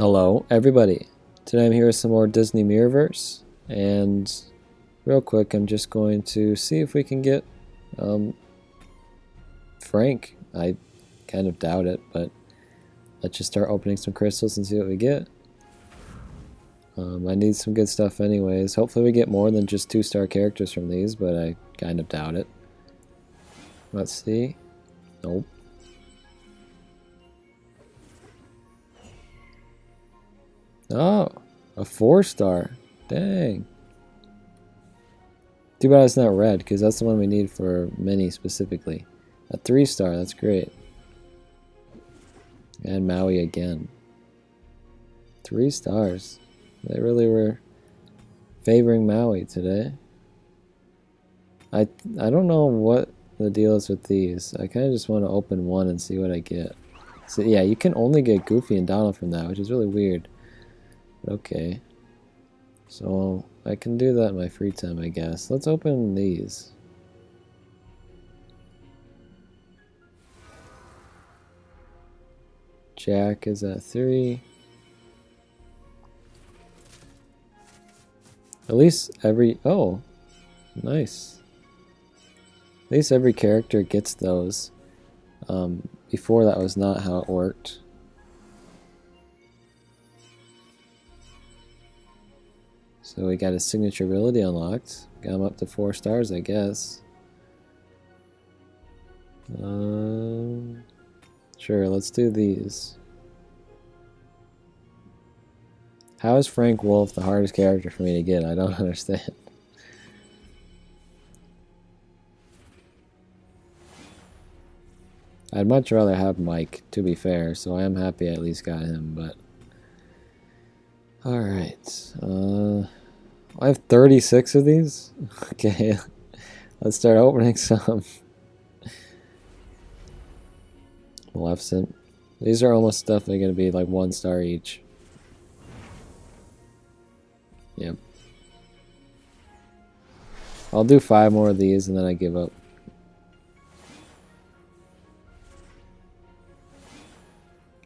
Hello, everybody. Today I'm here with some more Disney Mirrorverse, and real quick, I'm just going to see if we can get Frank. I kind of doubt it, but let's just start opening some crystals and see what we get. I need some good stuff anyways. Hopefully we get more than just 2-star characters from these, but I kind of doubt it. Let's see. Nope. Oh, a 4-star. Dang. Too bad it's not red, because that's the one we need for Minnie specifically. A 3-star, that's great. And Maui again. 3 stars. They really were favoring Maui today. I don't know what the deal is with these. I kind of just want to open one and see what I get. So yeah, you can only get Goofy and Donald from that, which is really weird. Okay, so I can do that in my free time, I guess. Let's open these. Jack is at 3. At least every... oh, nice. At least every character gets those. Before that was not how it worked. So we got his signature ability unlocked. Got him up to 4 stars, I guess. Sure, let's do these. How is Frank Wolf the hardest character for me to get? I don't understand. I'd much rather have Mike, to be fair, so I am happy I at least got him, but... Alright, I have 36 of these? Okay, let's start opening some. Maleficent. These are almost definitely going to be like 1 star each. Yep. I'll do 5 more of these and then I give up.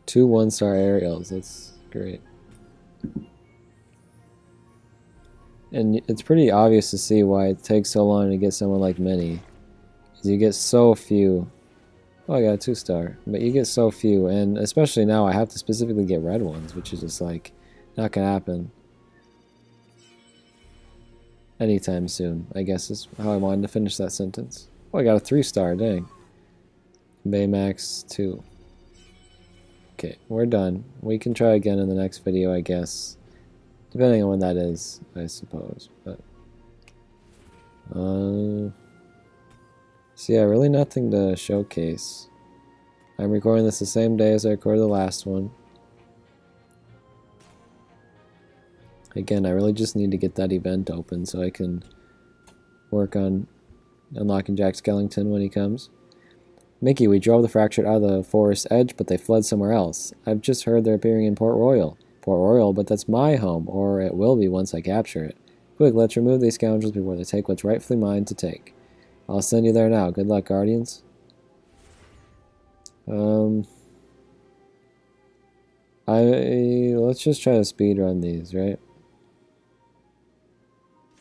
Two 1-star Ariels, that's great. And it's pretty obvious to see why it takes so long to get someone like Minnie. Because you get so few. Oh, I got a 2-star. But you get so few, and especially now I have to specifically get red ones, which is just like, not gonna happen. Anytime soon, I guess is how I wanted to finish that sentence. Oh, I got a 3-star, dang. Baymax 2. Okay, we're done. We can try again in the next video, I guess. Depending on when that is, I suppose. But so yeah, really nothing to showcase. I'm recording this the same day as I recorded the last one. Again, I really just need to get that event open so I can work on unlocking Jack Skellington when he comes. Mickey, we drove the Fractured out of the forest edge, but they fled somewhere else. I've just heard they're appearing in Port Royal. Port Royal, but that's my home, or it will be once I capture it. Quick, let's remove these scoundrels before they take what's rightfully mine to take. I'll send you there now. Good luck, Guardians. Let's just try to speedrun these, right?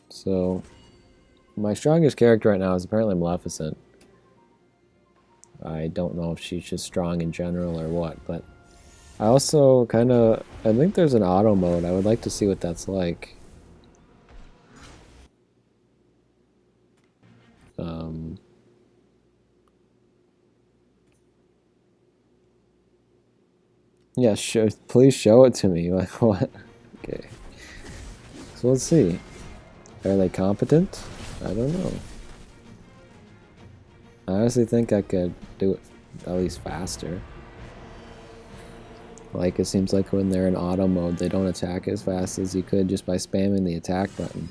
So, my strongest character right now is apparently Maleficent. I don't know if she's just strong in general or what, but I also I think there's an auto mode. I would like to see what that's like. Yeah, please show it to me. Like, what? Okay. So let's see. Are they competent? I don't know. I honestly think I could do it at least faster. Like, it seems like when they're in auto mode, they don't attack as fast as you could just by spamming the attack button.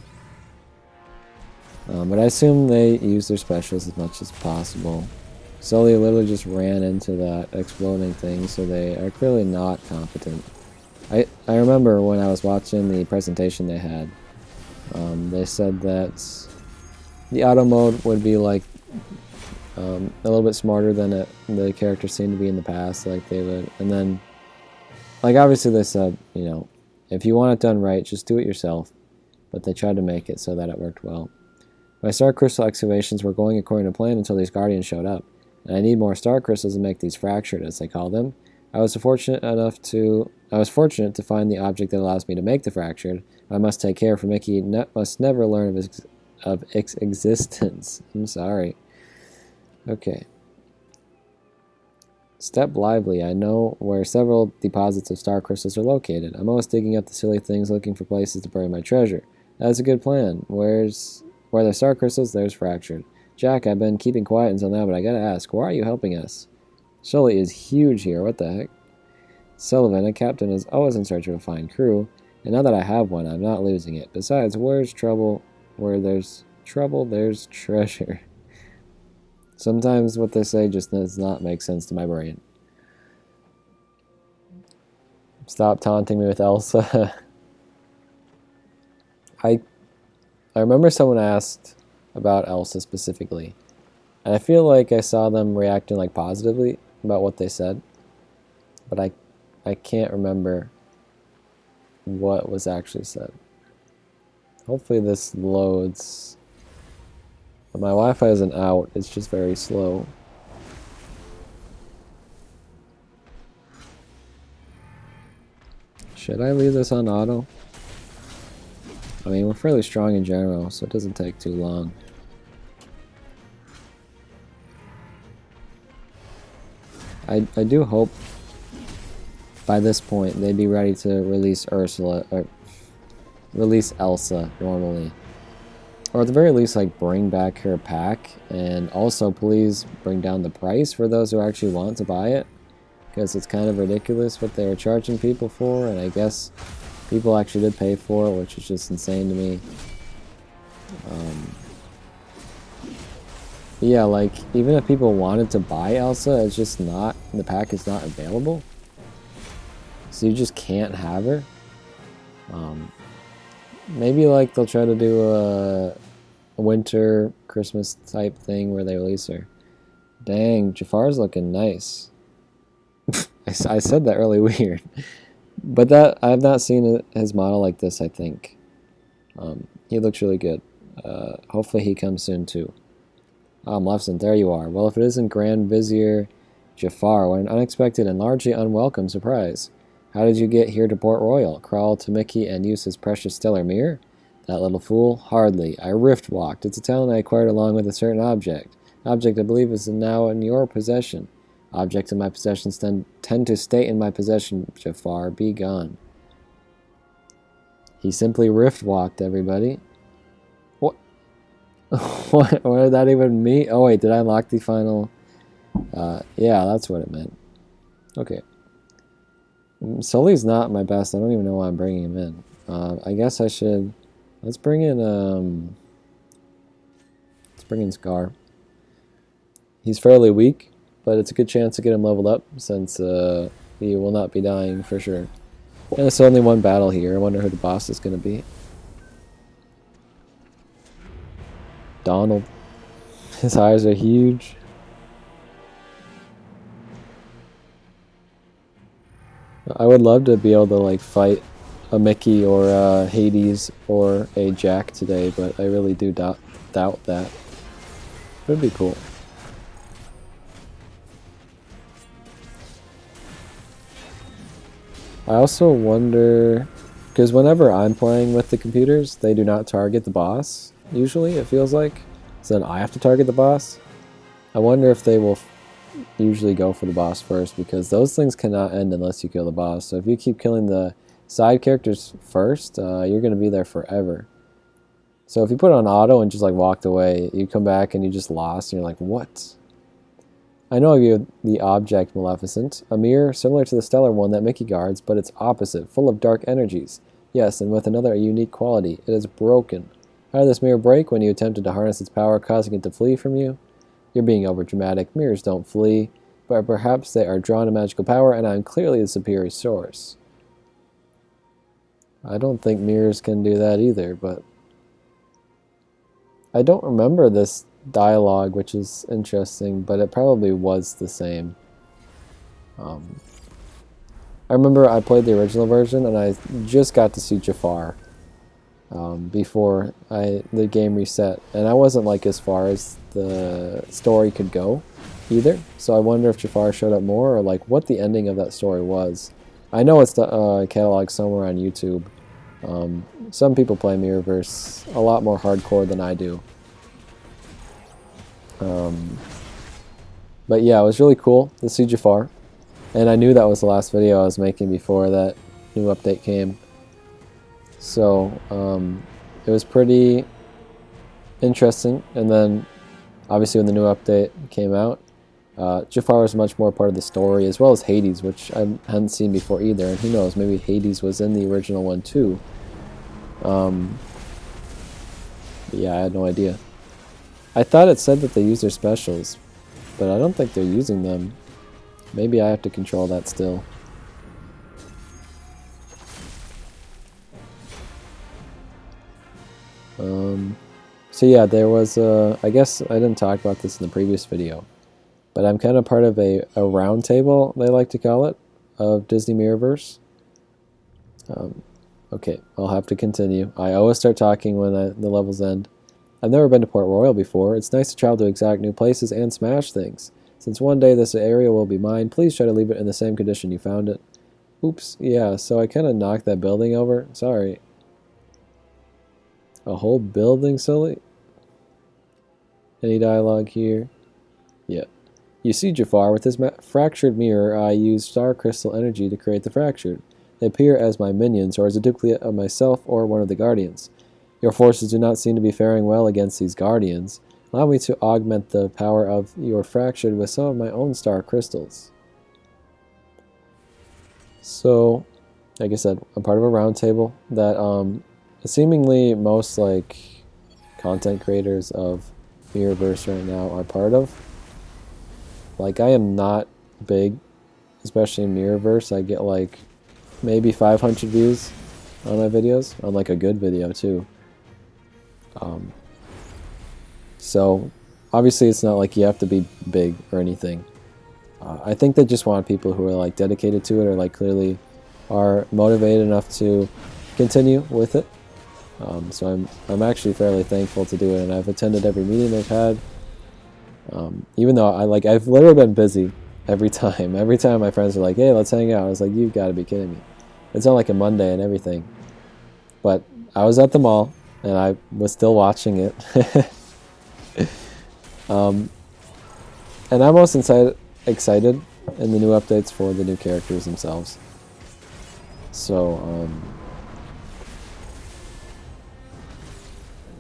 But I assume they use their specials as much as possible. Sully literally just ran into that exploding thing, so they are clearly not competent. I remember when I was watching the presentation they had, they said that the auto mode would be like a little bit smarter than the characters seem to be in the past, like they would, and then like obviously they said, you know, if you want it done right, just do it yourself. But they tried to make it so that it worked well. My star crystal excavations were going according to plan until these guardians showed up, and I need more star crystals to make these fractured, as they call them. I was fortunate to find the object that allows me to make the fractured. I must take care, for Mickey must never learn of its existence. I'm sorry. Okay. Step lively. I know where several deposits of star crystals are located. I'm always digging up the silly things, looking for places to bury my treasure. That's a good plan. Where there's star crystals, there's fractured. Jack, I've been keeping quiet until now, but I gotta ask, why are you helping us? Sully is huge here. What the heck? Sullivan, a captain, is always in search of a fine crew, and now that I have one, I'm not losing it. Besides, where there's trouble, there's treasure. Sometimes what they say just does not make sense to my brain. Stop taunting me with Elsa. I remember someone asked about Elsa specifically, and I feel like I saw them reacting like positively about what they said, but I can't remember what was actually said. Hopefully this loads. But my Wi-Fi isn't out, it's just very slow. Should I leave this on auto? I mean, we're fairly strong in general, so it doesn't take too long. I do hope by this point they'd be ready to release Ursula, or release Elsa normally. Or at the very least, like, bring back her pack, and also please bring down the price for those who actually want to buy it, because it's kind of ridiculous what they were charging people for, and I guess people actually did pay for it, which is just insane to me. Yeah, like, even if people wanted to buy Elsa, it's just not, the pack is not available. So you just can't have her. Maybe, like, they'll try to do a winter Christmas type thing where they release her. Dang, Jafar's looking nice. I said that really weird. But that, I've not seen his model like this, I think. He looks really good. Hopefully he comes soon too. Maleficent, there you are. Well, if it isn't Grand Vizier Jafar, what an unexpected and largely unwelcome surprise. How did you get here to Port Royal? Crawl to Mickey and use his precious stellar mirror? That little fool? Hardly. I rift walked. It's a talent I acquired along with a certain object. Object I believe is now in your possession. Objects in my possession tend to stay in my possession, Jafar. Be gone. He simply rift walked, everybody. What? What did that even mean? Oh wait, did I unlock the final? Yeah, that's what it meant. Okay. Sully's not my best. I don't even know why I'm bringing him in. I guess I should. Let's bring in Scar. He's fairly weak, but it's a good chance to get him leveled up since he will not be dying for sure. And it's only one battle here. I wonder who the boss is going to be. Donald. His eyes are huge. I would love to be able to like fight a Mickey or a Hades or a Jack today, but I really do doubt that. It would be cool. I also wonder, because whenever I'm playing with the computers, they do not target the boss, usually, it feels like. So then I have to target the boss. I wonder if they will usually go for the boss first, because those things cannot end unless you kill the boss. So if you keep killing the side characters first, you're going to be there forever. So if you put it on auto and just like walked away, you come back and you just lost, and you're like, what? I know of you the object, Maleficent, a mirror similar to the stellar one that Mickey guards, but it's opposite, full of dark energies. Yes, and with another unique quality. It is broken. How did this mirror break? When you attempted to harness its power, causing it to flee from you? You're being overdramatic. Mirrors don't flee, but perhaps they are drawn to magical power, and I am clearly the superior source. I don't think mirrors can do that either, but I don't remember this dialogue, which is interesting, but it probably was the same. I remember I played the original version and I just got to see Jafar before the game reset, and I wasn't like as far as the story could go either. So I wonder if Jafar showed up more, or like what the ending of that story was. I know it's cataloged somewhere on YouTube. Some people play Mirrorverse a lot more hardcore than I do. But yeah, it was really cool to see Jafar. And I knew that was the last video I was making before that new update came. So it was pretty interesting. And then obviously when the new update came out, Jafar was much more part of the story, as well as Hades, which I hadn't seen before either. And who knows, maybe Hades was in the original one too. But yeah, I had no idea. I thought it said that they use their specials, but I don't think they're using them. Maybe I have to control that still. So yeah, there was I guess I didn't talk about this in the previous video, but I'm kind of part of a roundtable, they like to call it, of Disney Mirrorverse. Okay, I'll have to continue. I always start talking when the levels end. I've never been to Port Royal before. It's nice to travel to exact new places and smash things. Since one day this area will be mine, please try to leave it in the same condition you found it. Oops, yeah, so I kind of knocked that building over. Sorry. A whole building, silly? Any dialogue here? Yeah. You see, Jafar, with this fractured mirror, I used star crystal energy to create the fractured. They appear as my minions, or as a duplicate of myself or one of the guardians. Your forces do not seem to be faring well against these guardians. Allow me to augment the power of your fractured with some of my own star crystals. So, like I said, I'm part of a roundtable that seemingly most like content creators of Mirrorverse right now are part of. Like, I am not big, especially in Mirrorverse. I get like maybe 500 views on my videos, on like a good video too. So obviously it's not like you have to be big or anything. I think they just want people who are like dedicated to it, or like clearly are motivated enough to continue with it. So I'm actually fairly thankful to do it, and I've attended every meeting they've had. Even though I've literally been busy every time. Every time my friends are like, "Hey, let's hang out," I was like, "You've got to be kidding me!" It's on like a Monday and everything. But I was at the mall and I was still watching it. And I'm most excited in the new updates for the new characters themselves. So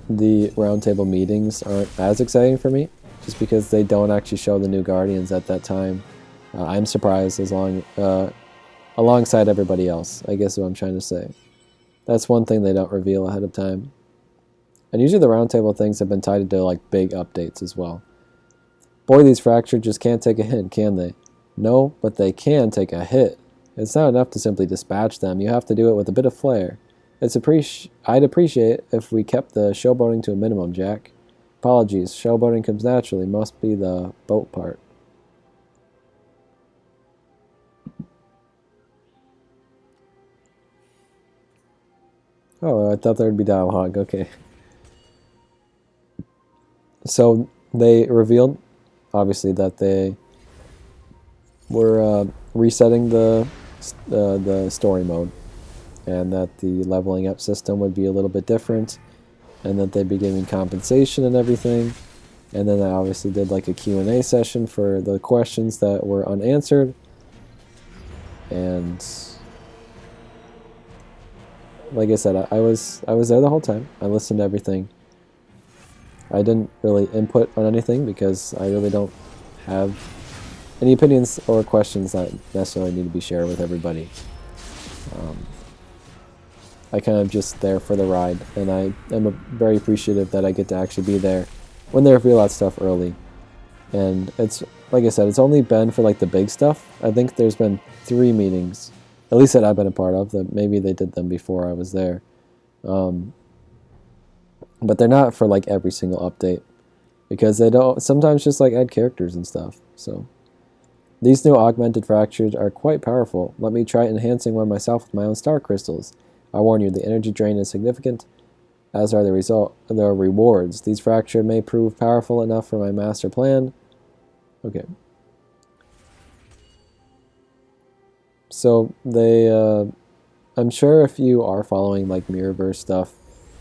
the roundtable meetings aren't as exciting for me, just because they don't actually show the new Guardians at that time. I'm surprised alongside everybody else, I guess is what I'm trying to say. That's one thing they don't reveal ahead of time. And usually the roundtable things have been tied to like big updates as well. Boy, these fractured just can't take a hit, can they? No, but they can take a hit. It's not enough to simply dispatch them. You have to do it with a bit of flair. I'd appreciate if we kept the showboating to a minimum, Jack. Apologies, showboating comes naturally. Must be the boat part. Oh, I thought there would be dialogue. Okay. So they revealed, obviously, that they were resetting the story mode, and that the leveling up system would be a little bit different, and that they'd be giving compensation and everything. And then I obviously did like a Q&A session for the questions that were unanswered. And like I said, I was there the whole time. I listened to everything. I didn't really input on anything because I really don't have any opinions or questions that necessarily need to be shared with everybody. I kind of just there for the ride, and I am very appreciative that I get to actually be there when they reveal that stuff early. And it's, like I said, it's only been for like the big stuff. I think there's been 3 meetings, at least that I've been a part of, that maybe they did them before I was there. But they're not for like every single update, because they don't sometimes just like add characters and stuff. So These new augmented fractures are quite powerful. Let me try enhancing one myself with my own star crystals. I warn you, the energy drain is significant, as are the rewards. These fractures may prove powerful enough for my master plan. Okay. So they, I'm sure if you are following like Mirrorverse stuff,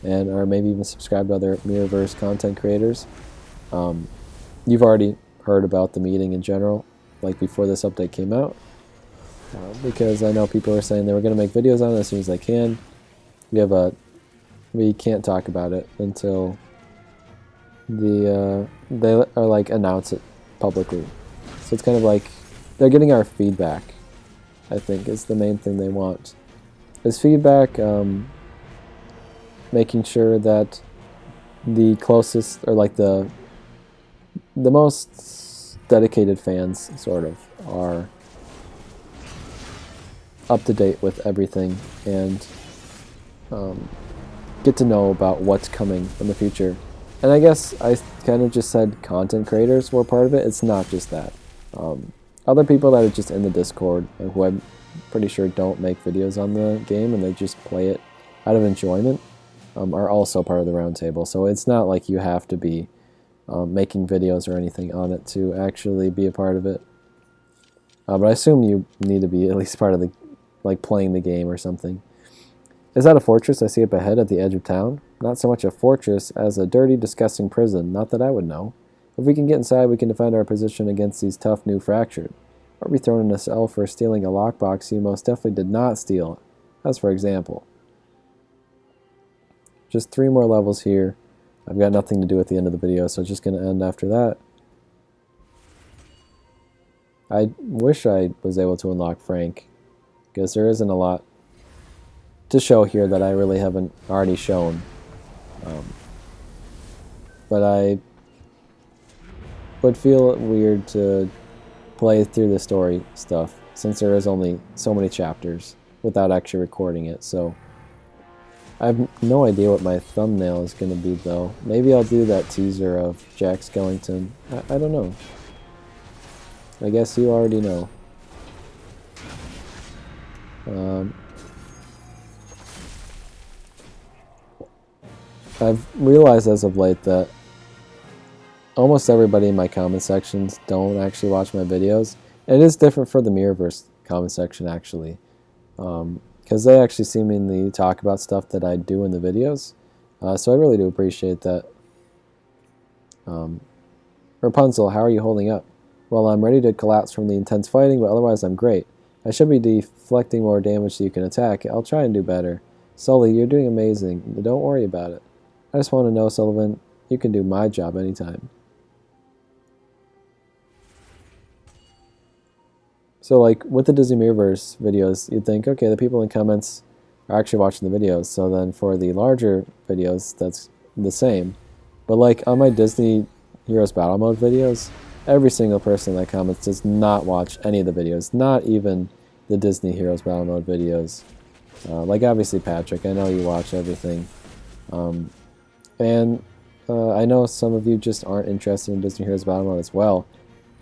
and or maybe even subscribe to other Mirrorverse content creators, you've already heard about the meeting in general, like before this update came out, because I know people are saying they were going to make videos on it as soon as they can. We can't talk about it until they are like announce it publicly. So it's kind of like they're getting our feedback, I think, is the main thing they want. Is feedback, making sure that the closest, or like the most dedicated fans, sort of, are up to date with everything and get to know about what's coming in the future. And I guess I kind of just said content creators were part of it. It's not just that. Other people that are just in the Discord, who I'm pretty sure don't make videos on the game and they just play it out of enjoyment, are also part of the roundtable. So it's not like you have to be making videos or anything on it to actually be a part of it. But I assume you need to be at least part of the, like, playing the game or something. Is that a fortress I see up ahead at the edge of town? Not so much a fortress as a dirty, disgusting prison, not that I would know. If we can get inside, we can defend our position against these tough new fractured. Or be thrown in a cell for stealing a lockbox you most definitely did not steal, as for example. Just 3 more levels here. I've got nothing to do at the end of the video, so it's just going to end after that. I wish I was able to unlock Frank, because there isn't a lot to show here that I really haven't already shown. But I would feel weird to play through the story stuff, since there is only so many chapters without actually recording it. So I have no idea what my thumbnail is going to be, though. Maybe I'll do that teaser of Jack Skellington. I don't know. I guess you already know. I've realized as of late that almost everybody in my comment sections don't actually watch my videos. And it is different for the Mirrorverse comment section, actually. Because they actually seemingly talk about stuff that I do in the videos. So I really do appreciate that. Rapunzel, how are you holding up? Well, I'm ready to collapse from the intense fighting, but otherwise I'm great. I should be deflecting more damage so you can attack. I'll try and do better. Sully, you're doing amazing. Don't worry about it. I just want to know, Sullivan, you can do my job anytime. So, like, with the Disney Mirrorverse videos, you'd think, okay, the people in comments are actually watching the videos. So then for the larger videos, that's the same. But, like, on my Disney Heroes Battle Mode videos, every single person that comments does not watch any of the videos, not even the Disney Heroes Battle Mode videos. Like, obviously, Patrick, I know you watch everything. And I know some of you just aren't interested in Disney Heroes Battle Mode as well.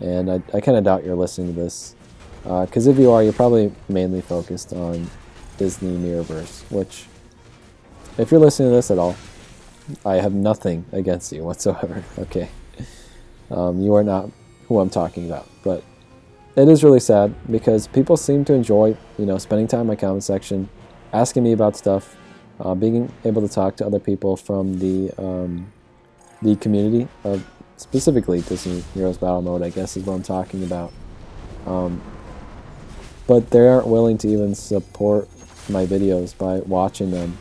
And I kind of doubt you're listening to this. Because if you are, you're probably mainly focused on Disney Mirrorverse, which, if you're listening to this at all, I have nothing against you whatsoever, okay? You are not who I'm talking about, but it is really sad because people seem to enjoy, spending time in my comment section, asking me about stuff, being able to talk to other people from the community, specifically Disney Heroes Battle Mode, I guess is what I'm talking about. But they aren't willing to even support my videos by watching them,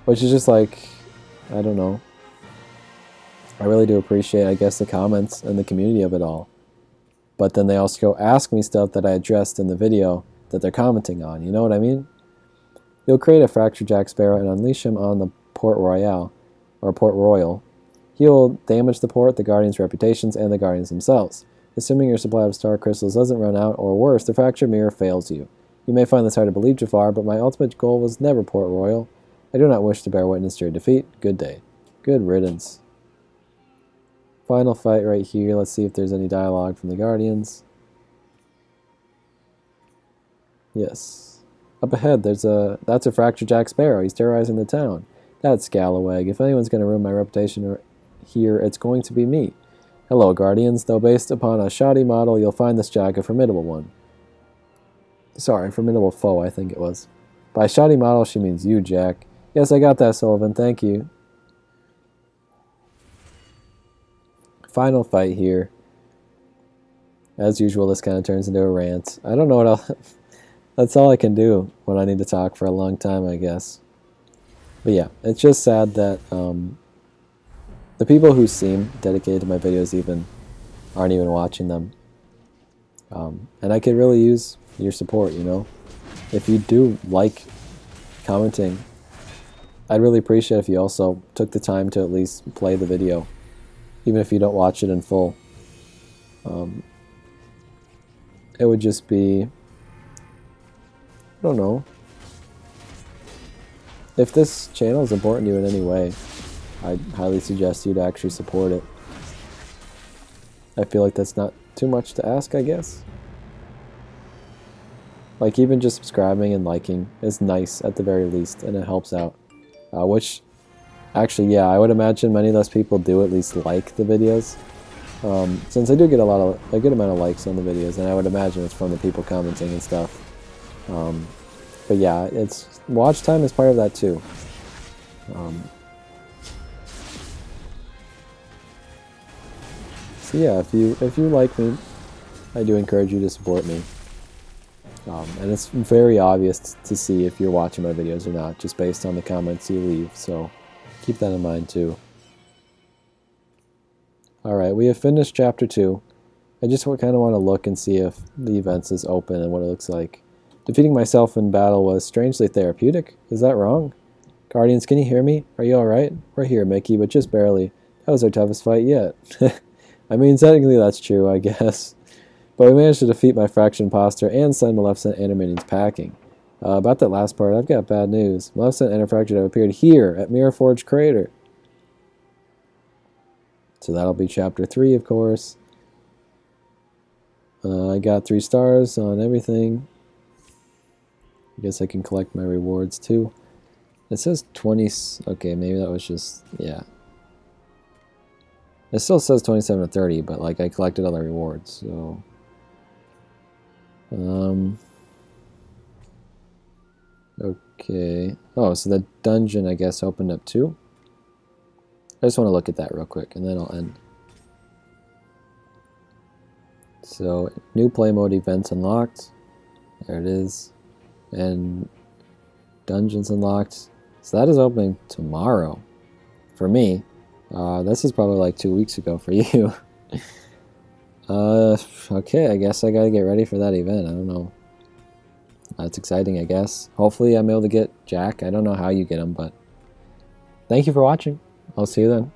which is just like, I don't know. I really do appreciate, I guess, the comments and the community of it all. But then they also go ask me stuff that I addressed in the video that they're commenting on, you know what I mean? You'll create a fractured Jack Sparrow and unleash him on the Port Royal, or Port Royal. He'll damage the port, the Guardians' reputations, and the Guardians themselves. Assuming your supply of star crystals doesn't run out, or worse, the fractured mirror fails you. You may find this hard to believe, Jafar, but my ultimate goal was never Port Royal. I do not wish to bear witness to your defeat. Good day. Good riddance. Final fight right here. Let's see if there's any dialogue from the Guardians. Yes. Up ahead, that's a fractured Jack Sparrow. He's terrorizing the town. That scalawag. If anyone's going to ruin my reputation here, it's going to be me. Hello, Guardians. Though based upon a shoddy model, you'll find this Jack a formidable one. Sorry, formidable foe, I think it was. By shoddy model, she means you, Jack. Yes, I got that, Sullivan. Thank you. Final fight here. As usual, this kind of turns into a rant. I don't know what else. That's all I can do when I need to talk for a long time, I guess. But yeah, it's just sad that the people who seem dedicated to my videos aren't even watching them. And I could really use your support, you know? If you do like commenting, I'd really appreciate if you also took the time to at least play the video, even if you don't watch it in full. It would just be, I don't know. If this channel is important to you in any way, I'd highly suggest you to actually support it. I feel like that's not too much to ask, I guess. Like, even just subscribing and liking is nice at the very least, and it helps out. Which, actually, yeah, I would imagine many less people do at least like the videos. Since I do get a good amount of likes on the videos, and I would imagine it's from the people commenting and stuff. But yeah, watch time is part of that too. So yeah, if you like me, I do encourage you to support me. And it's very obvious to see if you're watching my videos or not, just based on the comments you leave, so keep that in mind too. Alright, we have finished Chapter 2. I just kind of want to look and see if the events is open and what it looks like. Defeating myself in battle was strangely therapeutic. Is that wrong? Guardians, can you hear me? Are you alright? We're here, Mickey, but just barely. That was our toughest fight yet. I mean, technically that's true, I guess. But we managed to defeat my Fraction Imposter and send Maleficent and her minions packing. About that last part, I've got bad news. Maleficent and her Fraction have appeared here at Mirrorforge Crater. So that'll be Chapter 3, of course. I got 3 stars on everything. I guess I can collect my rewards too. It says 20... Okay, maybe that was just... Yeah. It still says 27 to 30, but like I collected other rewards, so... Okay. Oh, so the dungeon, I guess, opened up too? I just want to look at that real quick, and then I'll end. So, new play mode events unlocked. There it is. And dungeons unlocked. So that is opening tomorrow. For me. This is probably like 2 weeks ago for you. Okay, I guess I gotta get ready for that event. I don't know. That's exciting, I guess. Hopefully I'm able to get Jack. I don't know how you get him, but thank you for watching. I'll see you then.